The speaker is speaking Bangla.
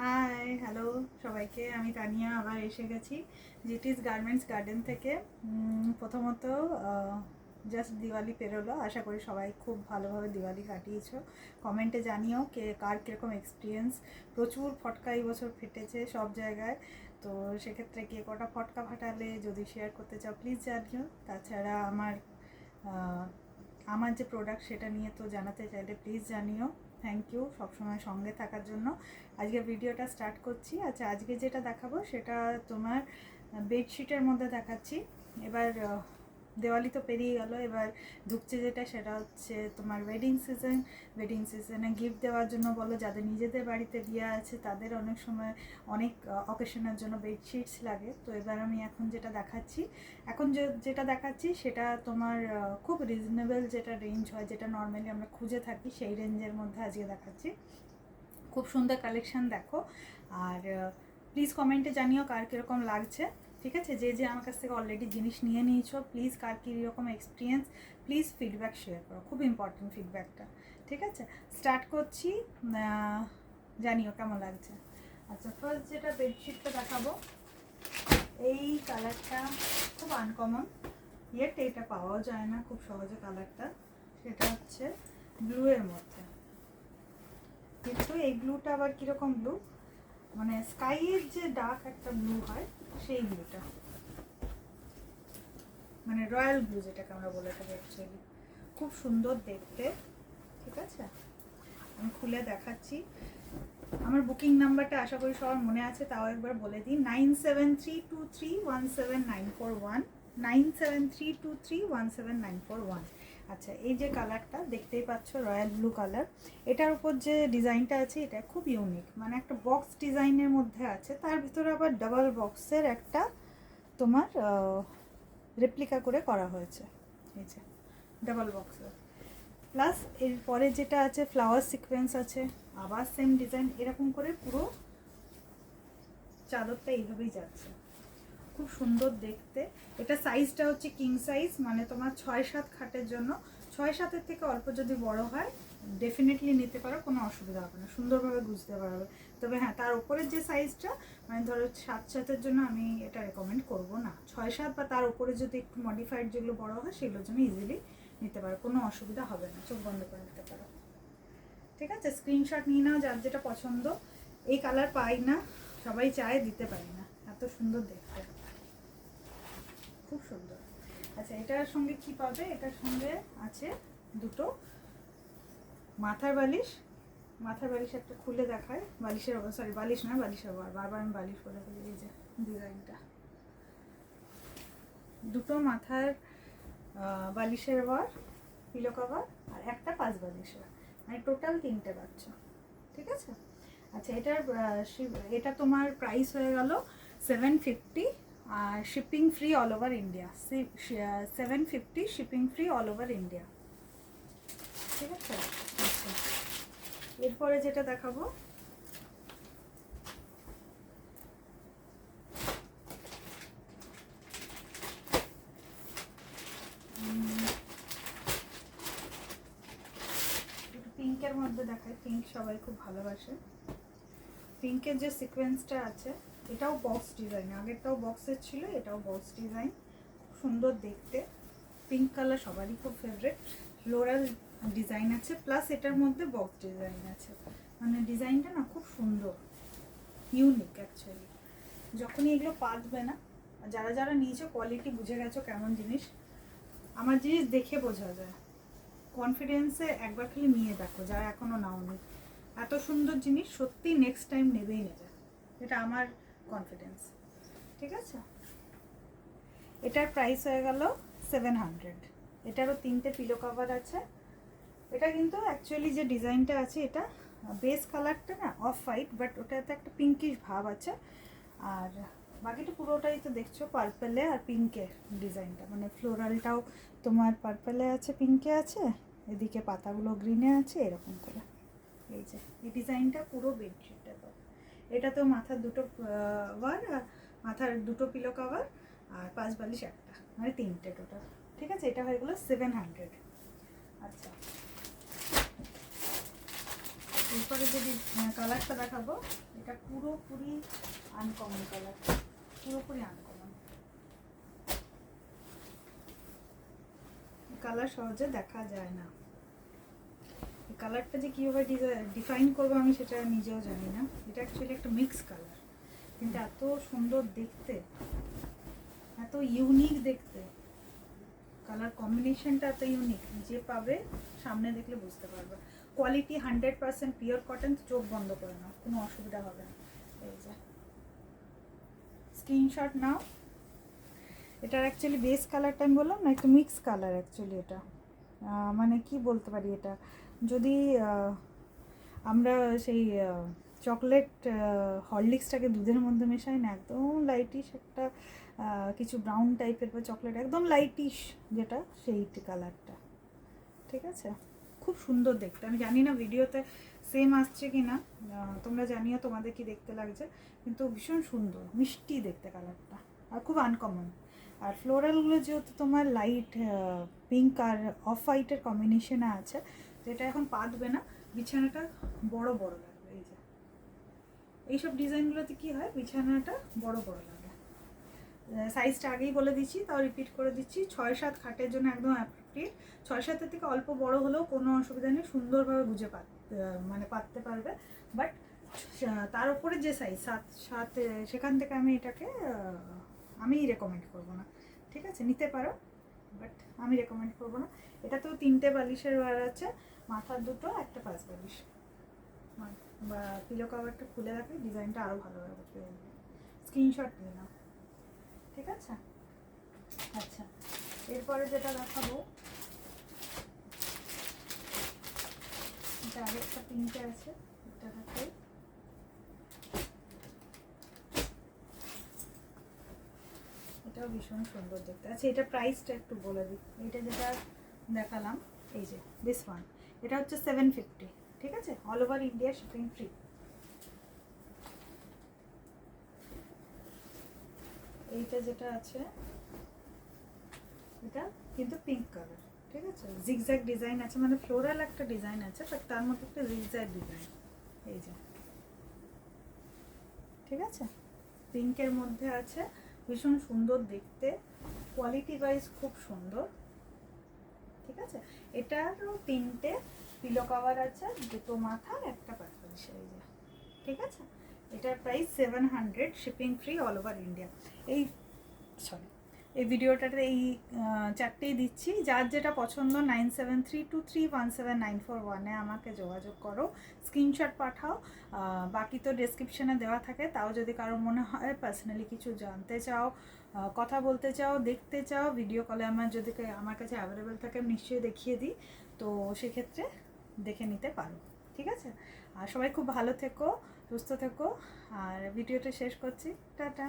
হাই হ্যালো সবাইকে, আমি তানিয়া আবার এসে গেছি জিটিস গার্মেন্টস গার্ডেন থেকে। প্রথমত জাস্ট দিওয়ালি পেরোলো, আশা করি সবাই খুব ভালোভাবে দিওয়ালি কাটিয়েছো। কমেন্টে জানিও কার কীরকম এক্সপিরিয়েন্স। প্রচুর ফটকা এই বছর ফেটেছে সব জায়গায়, তো সেক্ষেত্রে কে কটা ফটকা ফাটালে যদি শেয়ার করতে চাও প্লিজ জানিও। তাছাড়া আমার যে প্রোডাক্ট সেটা নিয়ে তো জানাতে চাইলে প্লিজ জানিও। থ্যাংক ইউ সবসময় সঙ্গে থাকার জন্য। আজকে ভিডিওটা স্টার্ট করছি। আচ্ছা, আজকে যেটা দেখাবো সেটা তোমার বেডশিটের মধ্যে দেখাচ্ছি। এবার দেওয়ালি তো পেরিয়ে গেল, এবার ঢুকছে যেটা সেটা হচ্ছে তোমার ওয়েডিং সিজনে গিফট দেওয়ার জন্য বলো, যাদের নিজেদের বাড়িতে বিয়ে আছে তাদের অনেক সময় অনেক অকেশনের জন্য বেডশিটস লাগে। তো এবার আমি এখন যেটা দেখাচ্ছি সেটা তোমার খুব রিজনেবল যেটা রেঞ্জ হয়, যেটা নর্মালি আমরা খুঁজে থাকি সেই রেঞ্জের মধ্যে আজকে দেখাচ্ছি। খুব সুন্দর কালেকশান দেখো, আর প্লিজ কমেন্টে জানিও কার কীরকম লাগছে। ঠিক আছে, যে আমার কাছ থেকে অলরেডি জিনিস নিয়ে নিয়েছো প্লিজ কার কীরকম এক্সপিরিয়েন্স, প্লিজ ফিডব্যাক শেয়ার করো, খুব ইম্পর্টেন্ট ফিডব্যাকটা। ঠিক আছে, স্টার্ট করছি, জানিও কেমন লাগছে। আচ্ছা, ফার্স্ট যেটা বেডশিটটা দেখাবো, এই কালারটা খুব আনকমন, এটা পাওয়াও যায় না খুব সহজে কালারটা। সেটা হচ্ছে ব্লু এর মধ্যে, কিন্তু এই ব্লুটা আবার কীরকম ব্লু, মানে স্কাইয়ের যে ডার্ক একটা ব্লু হয় সেই ব্লুটা, মানে রয়্যাল ব্লু যেটাকে আমরা বলে থাকি অ্যাকচুয়ালি। খুব সুন্দর দেখতে। ঠিক আছে, আমি খুলে দেখাচ্ছি। আমার বুকিং নাম্বারটা আশা করি সবার মনে আছে, তাও একবার বলে দিই, 9732317941, 9732317941। আচ্ছা, এই যে কালারটা দেখতেই পাচ্ছ রয়্যাল ব্লু কালার, এটার উপর যে ডিজাইনটা আছে এটা খুব ইউনিক, মানে একটা বক্স ডিজাইনের মধ্যে আছে, তার ভিতরে আবার ডাবল বক্সের একটা তোমার রেপ্লিকা করে করা হয়েছে। এই যে ডাবল বক্সের, প্লাস এরপরে যেটা আছে ফ্লাওয়ার সিকোয়েন্স আছে, আবার সেম ডিজাইন, এরকম করে পুরো চাদরটা এইভাবেই যাচ্ছে। খুব সুন্দর দেখতে। এটা সাইজটা হচ্ছে কিং সাইজ, মানে তোমার 6-7 খাটের জন্য। 6-7-এর থেকে অল্প যদি বড় হয় ডেফিনেটলি নিতে পারো, কোনো অসুবিধা হবে না, সুন্দরভাবে বুঝতে পারবে। তবে হ্যাঁ, তার উপরের যে সাইজটা, মানে ধরো 7-7-এর জন্য আমি এটা রেকমেন্ড করবো না। 6-7 বা তার উপরে যদি একটু মডিফাইড যেগুলো বড় হয় সেগুলোর জন্য ইজিলি নিতে পারো, কোনো অসুবিধা হবে না, চোখ বন্ধ করে নিতে পারো। ঠিক আছে, স্ক্রিনশট নিয়ে নাও যার যেটা পছন্দ। এই কালার পাই না, সবাই চায়, দিতে পারি না, এত সুন্দর দেখতে, খুব সুন্দর। আচ্ছা, এটার সঙ্গে কি পাবে, এটার সঙ্গে আছে দুটো মাথার বালিশ। মাথার বালিশ একটা খুলে দেখায়, বালিশের সরি বালিশ না, বালিশের বারবার আমি বালিশ করে ফেলি। এই যে ডিজাইনটা, দুটো মাথার বালিশের ওয়ার, পিলো কভার, আর একটা 5 বালিশের, মানে টোটাল 3টে পাচ্ছ। ঠিক আছে, আচ্ছা, এটা তোমার প্রাইস হয়ে গেল 750, আর shipping free all over India. 750 shipping free all over India. ঠিক আছে, আচ্ছা, এরপরে যেটা দেখাবো, পিঙ্কের মধ্যে দেখায়, পিঙ্ক সবাই খুব ভালোবাসে। পিঙ্কের যে সিকোয়েন্সটা আছে এটাও বক্স ডিজাইন, আগেরটাও বক্সের ছিল, এটাও বক্স ডিজাইন, সুন্দর দেখতে। পিঙ্ক কালার সবারই খুব ফেভারিট। ফ্লোরাল ডিজাইন আছে, প্লাস এটার মধ্যে বক্স ডিজাইন আছে, মানে ডিজাইনটা না খুব সুন্দর, ইউনিক অ্যাকচুয়ালি। যখনই এগুলো পাতবে না, যারা যারা নিয়েছো কোয়ালিটি বুঝে গেছো কেমন জিনিস, আমার জিনিস দেখে বোঝা যায়। কনফিডেন্সে একবার খালি নিয়ে দেখো যারা এখনও নাওনি, এত সুন্দর জিনিস সত্যি নেক্সট টাইম নেবেই নেবে, এটা আমার কনফিডেন্স। ঠিক আছে, এটার প্রাইস হয়ে গেল 700। এটারও 3টে পিলো কভার আছে। এটা কিন্তু অ্যাকচুয়ালি যে ডিজাইনটা আছে, এটা বেস কালারটা না অফ হোয়াইট, বাট ওটাতে একটা পিঙ্কিশ ভাব আছে, আর বাকিটা পুরোটাই তো দেখছো পার্পেলে আর পিঙ্কের ডিজাইনটা, মানে ফ্লোরালটাও তোমার পার্পেলে আছে, পিঙ্কে আছে, এদিকে পাতাগুলো গ্রিনে আছে, এরকম করে। এই যে এই ডিজাইনটা পুরো বেডশিটটা তো, এটাতেও মাথার দুটো ওয়ার, আর মাথার দুটো পিলো কভার, আর 5 বালিশ একটা, মানে 3টে টোটাল। ঠিক আছে, এটা হয়ে গেলো 700। আচ্ছা, এরপরে যদি কালারটা দেখাবো, এটা পুরোপুরি আনকমন কালার, পুরোপুরি আনকমন কালার, সহজে দেখা যায় না। এই কালারটা যে কীভাবে ডিফাইন করবো আমি সেটা নিজেও জানি না। এটা অ্যাকচুয়ালি একটা মিক্স কালার, কিন্তু এত সুন্দর দেখতে, এত ইউনিক দেখতে, কালার কম্বিনেশনটা এত ইউনিক, যে পাবে সামনে দেখলে বুঝতে পারবে। কোয়ালিটি 100% পিওর কটন, চোখ বন্ধ করে নাও, কোনো অসুবিধা হবে না। এই যে স্ক্রিনশট নাও। এটার অ্যাকচুয়ালি বেস কালারটা আমি বললাম না, একটু মিক্স কালার অ্যাকচুয়ালি। এটা মানে কি বলতে পারি, এটা যদি আমরা সেই চকলেট হরলিক্সটাকে দুধের মধ্যে মেশাই না, একদম লাইটিশ একটা কিছু ব্রাউন টাইপের বা চকলেট, একদম লাইটিশ যেটা, সেই কালারটা। ঠিক আছে, খুব সুন্দর দেখতে। আমি জানি না ভিডিওতে সেম আসছে কি না, তোমরা জানিও তোমাদের কি দেখতে লাগছে, কিন্তু ভীষণ সুন্দর মিষ্টি দেখতে কালারটা, আর খুব আনকমন। আর ফ্লোরালগুলো যেহেতু তোমার লাইট পিঙ্ক আর অফ হোয়াইটের কম্বিনেশনে আছে, যেটা এখন পাতবে না, বিছানাটা বড় বড় লাগবে। এই যে এইসব ডিজাইনগুলোতে কী হয়, বিছানাটা বড় বড় লাগে। সাইজটা আগেই বলে দিচ্ছি, তাও রিপিট করে দিচ্ছি, 6-7 খাটের জন্য একদম অ্যাপ্রোপ্রিয়েট। 6-7-এর থেকে অল্প বড় হলেও কোনো অসুবিধা নেই, সুন্দরভাবে বুঝে মানে পাততে পারবে। বাট তার উপরে যে সাইজ 7 সেখান থেকে আমি এটাকে আমি রেকমেন্ড করবো না। ঠিক আছে, নিতে পারো, বাট আমি রেকমেন্ড করবো না। এটাতেও 3টে বালিশের ওয়ার আছে, মাথার দুটো, একটা 5 বালিশ। বা পিলো কভারটা খুলে রাখলে ডিজাইনটা আরও ভালোভাবে বুঝতে পারবে। স্ক্রিনশট নিয়ে নাও। ঠিক আছে, আচ্ছা এরপরে যেটা দেখাবো, এটা আরেকটা পিঙ্কে আছে, এটা দেখাই। এটাও ভীষণ সুন্দর দেখতে। আচ্ছা এটা প্রাইসটা একটু বলে দিই। এটা যেটা দেখালাম, এই যে দিস ওয়ান, এটা হচ্ছে 750। ঠিক আছে, all over India shipping free. এইটা যেটা আছে, এটা কিন্তু পিঙ্ক কালার। ঠিক আছে, জিগজ্যাগ ডিজাইন আছে, মানে ফ্লোরাল একটা ডিজাইন আছে, বাট তার মধ্যে একটা জিগজ্যাগ ডিজাইন। এই যে, ঠিক আছে, পিঙ্কের মধ্যে আছে, ভীষণ সুন্দর দেখতে, কোয়ালিটি ওয়াইজ খুব সুন্দর। ঠিক আছে, এটারও 3টে পিলো কভার আছে, দুটো মাথা, একটা পাতবালিশ। এই যে, ঠিক আছে, এটার price 700, shipping free all over India. এই সরি, এই ভিডিওটাতে এই 4টেই দিচ্ছি। যার যেটা পছন্দ 9732317941-এ আমাকে যোগাযোগ করো, স্ক্রিনশট পাঠাও। বাকি তো ডেসক্রিপশানে দেওয়া থাকে, তাও যদি কারো মনে হয় পার্সোনালি কিছু জানতে চাও, কথা বলতে চাও, দেখতে চাও, ভিডিও কলে যদি আমার কাছে অ্যাভেলেবেল থাকে আমি নিশ্চয়ই দেখিয়ে দিই, তো সেক্ষেত্রে দেখে নিতে পারো। ঠিক আছে, আর সবাই খুব ভালো থেকো, সুস্থ থেকো, আর ভিডিওটা শেষ করছি, টাটা।